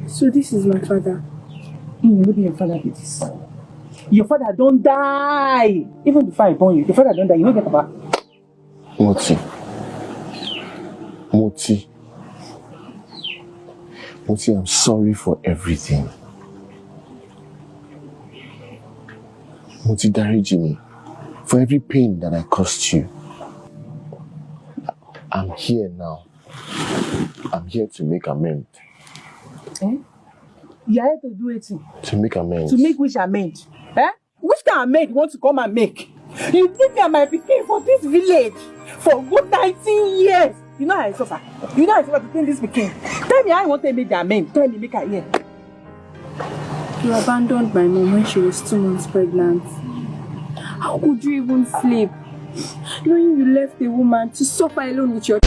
So this is my father. No be your father be this. Your father don't die. Even before I born you, your father don't die. You know get about. Moti. Moti, I'm sorry for everything. Moti, dariji me for every pain that I caused you. I'm here now. I'm here to make amends. Eh? You are here to do it. To make amends. To make which amends? Eh? Which kind of amends you want to come and make? You bring me and my pikin for this village for good 19 years. You know how I suffer. You know how I suffer to bring this pikin. Tell me how you want to make the amends. Tell me make her hear. You abandoned my mom when she was 2 months pregnant. How could you even sleep? Knowing you left a woman to suffer alone with your